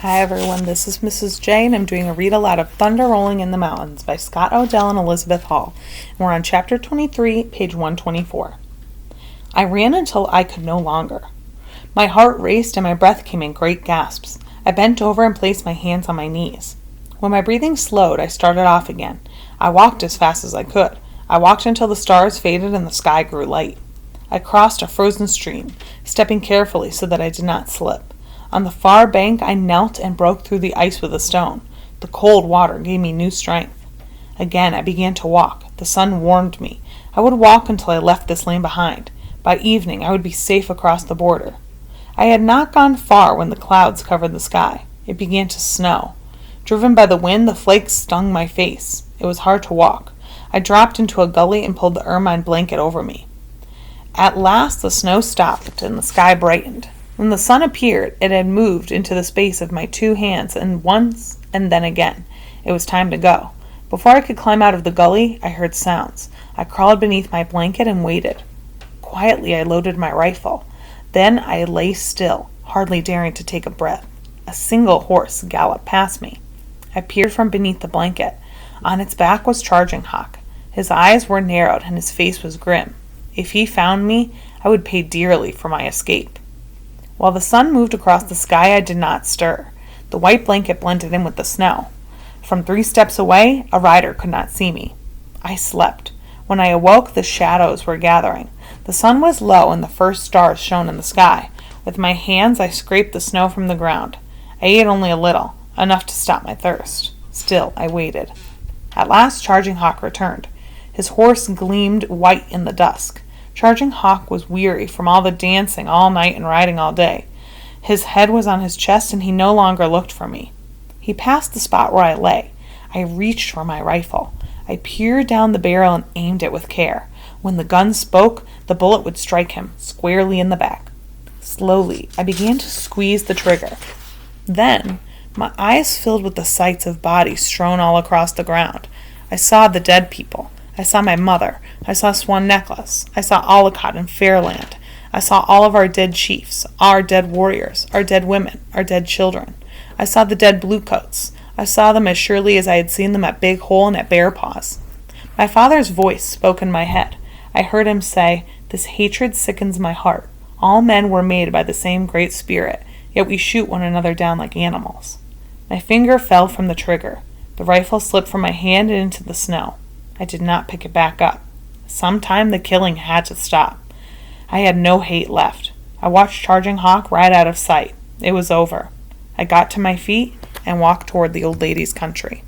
Hi everyone, this is Mrs. J, and I'm doing a read aloud of Thunder Rolling in the Mountains by Scott O'Dell and Elizabeth Hall. And we're on chapter 23, page 124. I ran until I could no longer. My heart raced and my breath came in great gasps. I bent over and placed my hands on my knees. When my breathing slowed, I started off again. I walked as fast as I could. I walked until the stars faded and the sky grew light. I crossed a frozen stream, stepping carefully so that I did not slip. On the far bank I knelt and broke through the ice with a stone. The cold water gave me new strength. Again I began to walk. The sun warmed me. I would walk until I left this land behind. By evening I would be safe across the border. I had not gone far when the clouds covered the sky. It began to snow. Driven by the wind, the flakes stung my face. It was hard to walk. I dropped into a gully and pulled the ermine blanket over me. At last the snow stopped and the sky brightened. When the sun appeared, it had moved into the space of my two hands, and once and then again. It was time to go. Before I could climb out of the gully, I heard sounds. I crawled beneath my blanket and waited. Quietly I loaded my rifle. Then I lay still, hardly daring to take a breath. A single horse galloped past me. I peered from beneath the blanket. On its back was Charging Hawk. His eyes were narrowed and his face was grim. If he found me, I would pay dearly for my escape. While the sun moved across the sky, I did not stir. The white blanket blended in with the snow. From 3 steps away, a rider could not see me. I slept. When I awoke, the shadows were gathering. The sun was low and the first stars shone in the sky. With my hands, I scraped the snow from the ground. I ate only a little, enough to stop my thirst. Still, I waited. At last, Charging Hawk returned. His horse gleamed white in the dusk. Charging Hawk was weary from all the dancing all night and riding all day. His head was on his chest and he no longer looked for me. He passed the spot where I lay. I reached for my rifle. I peered down the barrel and aimed it with care. When the gun spoke, the bullet would strike him squarely in the back. Slowly, I began to squeeze the trigger. Then, my eyes filled with the sights of bodies strewn all across the ground. I saw the dead people. I saw my mother. I saw Swan Necklace. I saw Ollicott and Fairland. I saw all of our dead chiefs, our dead warriors, our dead women, our dead children. I saw the dead bluecoats. I saw them as surely as I had seen them at Big Hole and at Bear Paws. My father's voice spoke in my head. I heard him say, "This hatred sickens my heart. All men were made by the same great spirit, yet we shoot one another down like animals." My finger fell from the trigger. The rifle slipped from my hand and into the snow. I did not pick it back up. Sometime the killing had to stop. I had no hate left. I watched Charging Hawk ride out of sight. It was over. I got to my feet and walked toward the old lady's country.